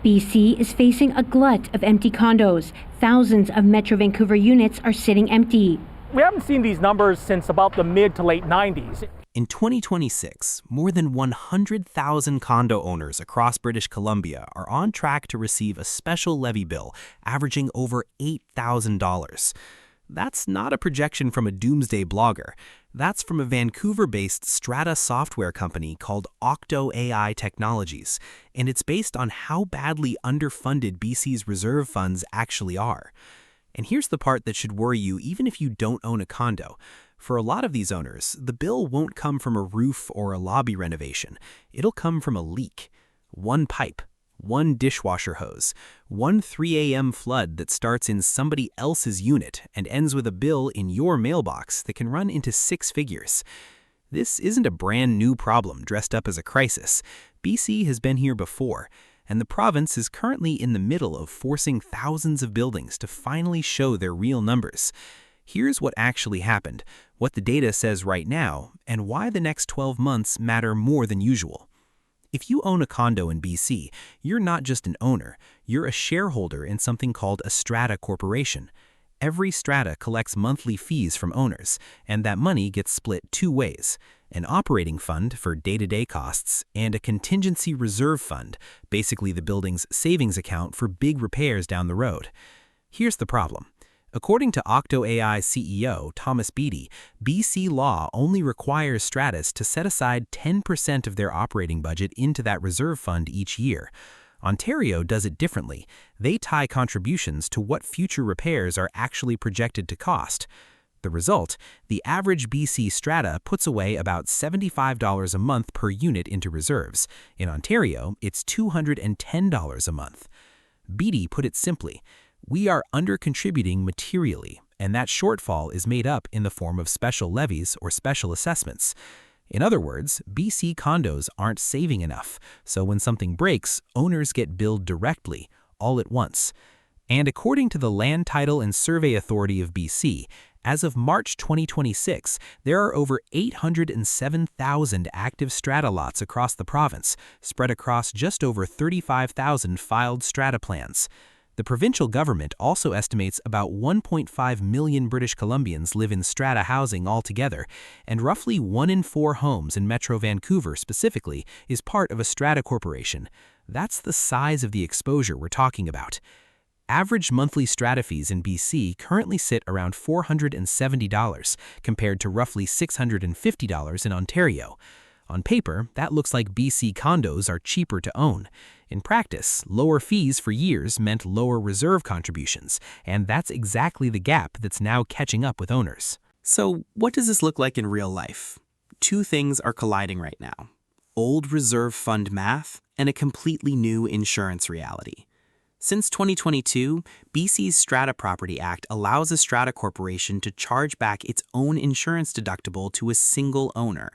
BC is facing a glut of empty condos. Thousands of Metro Vancouver units are sitting empty. We haven't seen these numbers since about the mid to late 90s. In 2026, more than 100,000 condo owners across British Columbia are on track to receive a special levy bill averaging over $8,000. That's not a projection from a doomsday blogger. That's from a Vancouver-based strata software company called Condo Technologies, and it's based on how badly underfunded BC's reserve funds actually are. And here's the part that should worry you even if you don't own a condo. For a lot of these owners, the bill won't come from a roof or a lobby renovation. It'll come from a leak. One pipe, one dishwasher hose, one 3 a.m. flood that starts in somebody else's unit and ends with a bill in your mailbox that can run into 6 figures. This isn't a brand new problem dressed up as a crisis. BC has been here before, and the province is currently in the middle of forcing thousands of buildings to finally show their real numbers. Here's what actually happened, what the data says right now, and why the next 12 months matter more than usual. If you own a condo in BC, you're not just an owner, you're a shareholder in something called a strata corporation. Every strata collects monthly fees from owners, and that money gets split 2 ways: an operating fund for day-to-day costs and a contingency reserve fund, basically the building's savings account for big repairs down the road. Here's the problem. According to Octo AI CEO Thomas Beattie, BC law only requires stratas to set aside 10% of their operating budget into that reserve fund each year. Ontario does it differently. They tie contributions to what future repairs are actually projected to cost. The result, the average BC strata puts away about $75 a month per unit into reserves. In Ontario, it's $210 a month. Beattie put it simply: we are under-contributing materially, and that shortfall is made up in the form of special levies or special assessments. In other words, BC condos aren't saving enough, so when something breaks, owners get billed directly, all at once. And according to the Land Title and Survey Authority of BC, as of March 2026, there are over 807,000 active strata lots across the province, spread across just over 35,000 filed strata plans. The provincial government also estimates about 1.5 million British Columbians live in strata housing altogether, and roughly 1 in 4 homes in Metro Vancouver specifically is part of a strata corporation. That's the size of the exposure we're talking about. Average monthly strata fees in BC currently sit around $470, compared to roughly $650 in Ontario. On paper, that looks like BC condos are cheaper to own. In practice, lower fees for years meant lower reserve contributions, and that's exactly the gap that's now catching up with owners. So, what does this look like in real life? 2 things are colliding right now: old reserve fund math and a completely new insurance reality. Since 2022, BC's Strata Property Act allows a strata corporation to charge back its own insurance deductible to a single owner,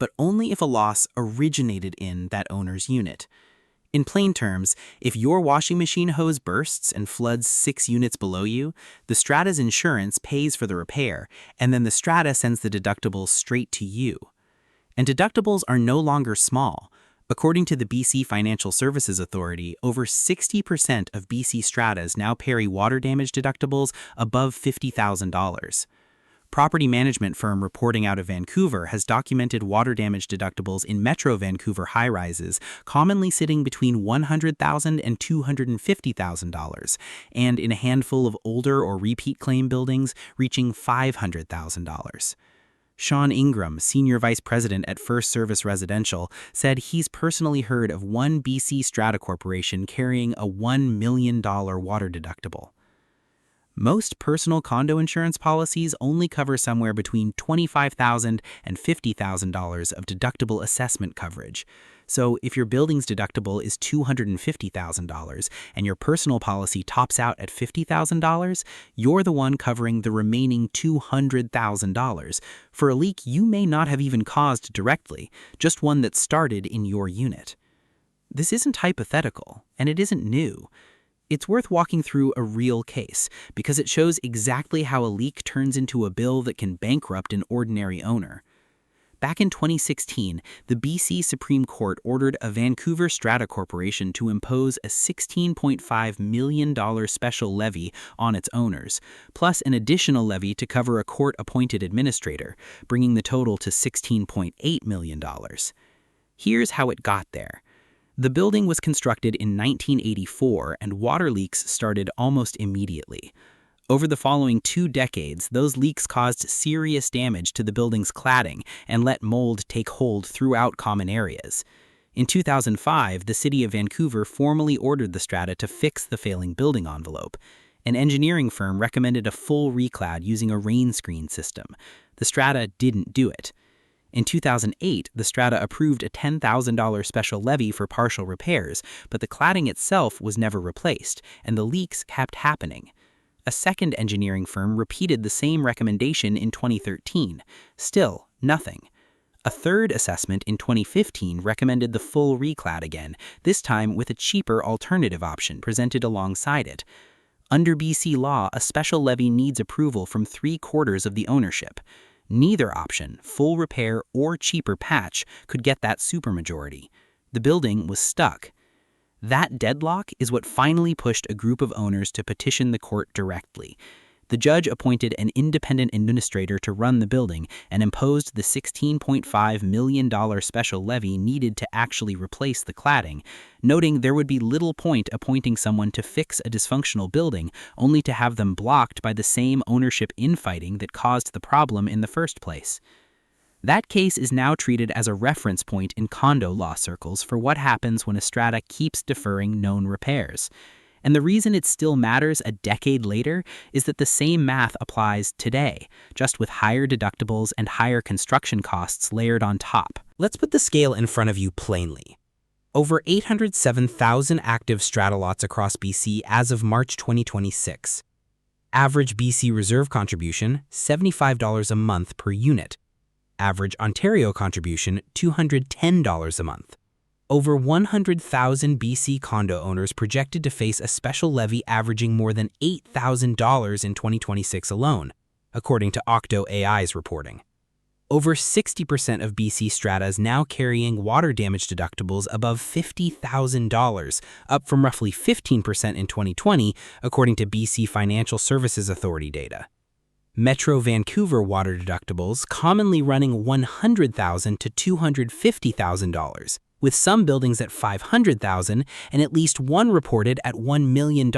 but only if a loss originated in that owner's unit. In plain terms, if your washing machine hose bursts and floods 6 units below you, the strata's insurance pays for the repair, and then the strata sends the deductible straight to you. And deductibles are no longer small. According to the BC Financial Services Authority, over 60% of BC stratas now carry water damage deductibles above $50,000. Property management firm reporting out of Vancouver has documented water damage deductibles in Metro Vancouver high-rises commonly sitting between $100,000 and $250,000, and in a handful of older or repeat claim buildings reaching $500,000. Sean Ingram, Senior Vice President at First Service Residential, said he's personally heard of one BC strata corporation carrying a $1 million water deductible. Most personal condo insurance policies only cover somewhere between $25,000 and $50,000 of deductible assessment coverage. So if your building's deductible is $250,000 and your personal policy tops out at $50,000, you're the one covering the remaining $200,000 for a leak you may not have even caused directly, just one that started in your unit. This isn't hypothetical, and it isn't new. It's worth walking through a real case because it shows exactly how a leak turns into a bill that can bankrupt an ordinary owner. Back in 2016, the BC Supreme Court ordered a Vancouver strata corporation to impose a $16.5 million special levy on its owners, plus an additional levy to cover a court-appointed administrator, bringing the total to $16.8 million. Here's how it got there. The building was constructed in 1984, and water leaks started almost immediately. Over the following 2 decades, those leaks caused serious damage to the building's cladding and let mold take hold throughout common areas. In 2005, the city of Vancouver formally ordered the strata to fix the failing building envelope. An engineering firm recommended a full reclad using a rain screen system. The strata didn't do it. In 2008, the strata approved a $10,000 special levy for partial repairs, but the cladding itself was never replaced, and the leaks kept happening. A second engineering firm repeated the same recommendation in 2013. Still, nothing. A third assessment in 2015 recommended the full reclad again, this time with a cheaper alternative option presented alongside it. Under BC law, a special levy needs approval from 3/4 of the ownership. Neither option, full repair or cheaper patch, could get that supermajority. The building was stuck. That deadlock is what finally pushed a group of owners to petition the court directly. The judge appointed an independent administrator to run the building and imposed the $16.5 million special levy needed to actually replace the cladding, noting there would be little point appointing someone to fix a dysfunctional building only to have them blocked by the same ownership infighting that caused the problem in the first place. That case is now treated as a reference point in condo law circles for what happens when a strata keeps deferring known repairs. And the reason it still matters a decade later is that the same math applies today, just with higher deductibles and higher construction costs layered on top. Let's put the scale in front of you plainly. Over 807,000 active strata lots across BC as of March 2026. Average BC reserve contribution, $75 a month per unit. Average Ontario contribution, $210 a month. Over 100,000 BC condo owners projected to face a special levy averaging more than $8,000 in 2026 alone, according to Octo AI's reporting. Over 60% of BC stratas now carrying water damage deductibles above $50,000, up from roughly 15% in 2020, according to BC Financial Services Authority data. Metro Vancouver water deductibles commonly running $100,000 to $250,000, with some buildings at $500,000 and at least one reported at $1 million.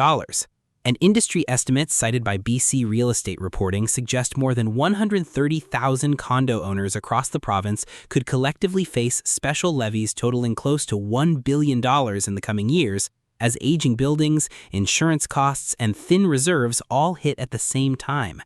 And industry estimates cited by BC Real Estate Reporting suggest more than 130,000 condo owners across the province could collectively face special levies totaling close to $1 billion in the coming years, as aging buildings, insurance costs, and thin reserves all hit at the same time.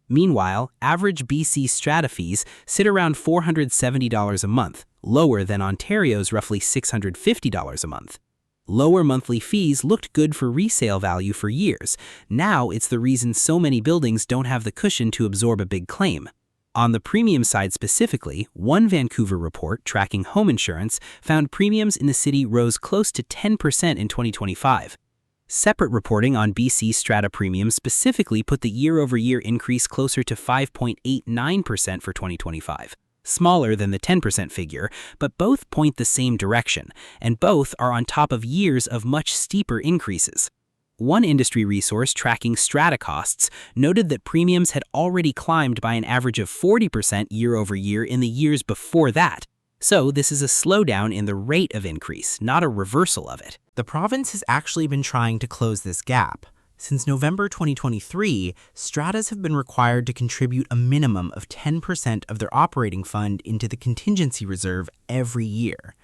Meanwhile, average BC strata fees sit around $470 a month, lower than Ontario's roughly $650 a month. Lower monthly fees looked good for resale value for years. Now it's the reason so many buildings don't have the cushion to absorb a big claim. On the premium side specifically, one Vancouver report tracking home insurance found premiums in the city rose close to 10% in 2025. Separate reporting on BC strata premiums specifically put the year-over-year increase closer to 5.89% for 2025. Smaller than the 10% figure, but both point the same direction, and both are on top of years of much steeper increases. One industry resource tracking strata costs noted that premiums had already climbed by an average of 40% year-over-year in the years before that. So this is a slowdown in the rate of increase, not a reversal of it. The province has actually been trying to close this gap. Since November 2023, stratas have been required to contribute a minimum of 10% of their operating fund into the contingency reserve every year.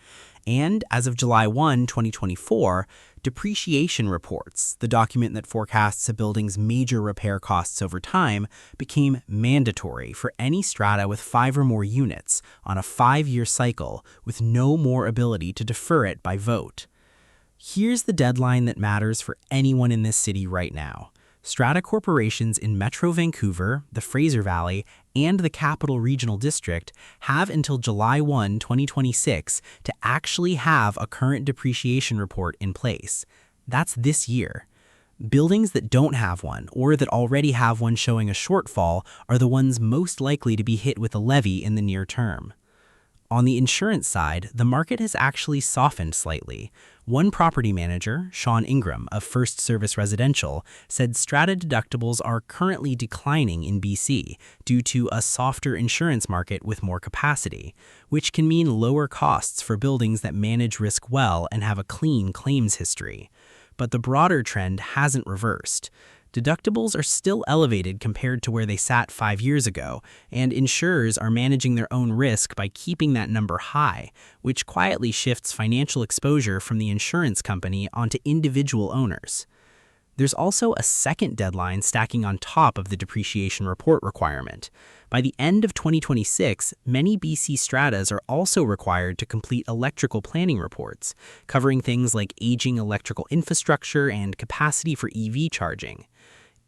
And as of July 1, 2024, depreciation reports, the document that forecasts a building's major repair costs over time, became mandatory for any strata with 5 or more units on a 5-year cycle with no more ability to defer it by vote. Here's the deadline that matters for anyone in this city right now. Strata corporations in Metro Vancouver, the Fraser Valley, and the Capital Regional District have until July 1, 2026 to actually have a current depreciation report in place. That's this year. Buildings that don't have one or that already have one showing a shortfall are the ones most likely to be hit with a levy in the near term. On the insurance side, the market has actually softened slightly. One property manager, Sean Ingram of First Service Residential, said strata deductibles are currently declining in BC due to a softer insurance market with more capacity, which can mean lower costs for buildings that manage risk well and have a clean claims history. But the broader trend hasn't reversed. Deductibles are still elevated compared to where they sat 5 years ago, and insurers are managing their own risk by keeping that number high, which quietly shifts financial exposure from the insurance company onto individual owners. There's also a second deadline stacking on top of the depreciation report requirement. By the end of 2026, many BC stratas are also required to complete electrical planning reports, covering things like aging electrical infrastructure and capacity for EV charging.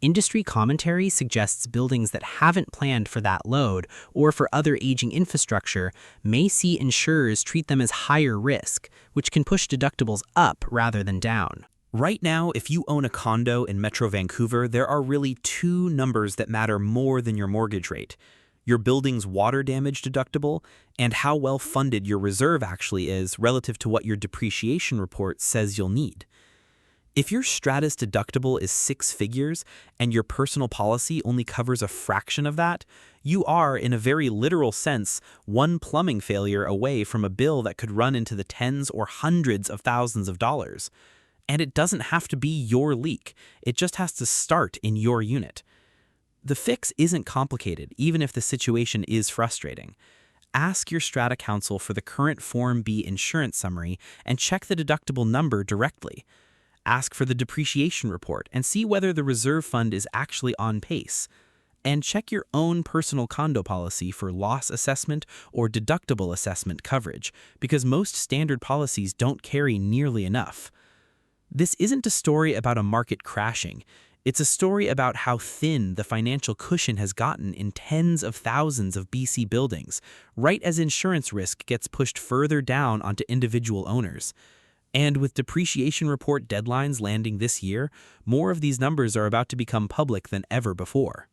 Industry commentary suggests buildings that haven't planned for that load or for other aging infrastructure may see insurers treat them as higher risk, which can push deductibles up rather than down. Right now, if you own a condo in Metro Vancouver, there are really two numbers that matter more than your mortgage rate: your building's water damage deductible and how well funded your reserve actually is relative to what your depreciation report says you'll need. If your stratus deductible is 6 figures and your personal policy only covers a fraction of that, you are, in a very literal sense, one plumbing failure away from a bill that could run into the tens or hundreds of thousands of dollars. And it doesn't have to be your leak, it just has to start in your unit. The fix isn't complicated, even if the situation is frustrating. Ask your strata counsel for the current Form B insurance summary and check the deductible number directly. Ask for the depreciation report and see whether the reserve fund is actually on pace. And check your own personal condo policy for loss assessment or deductible assessment coverage, because most standard policies don't carry nearly enough. This isn't a story about a market crashing. It's a story about how thin the financial cushion has gotten in tens of thousands of BC buildings, right as insurance risk gets pushed further down onto individual owners. And with depreciation report deadlines landing this year, more of these numbers are about to become public than ever before.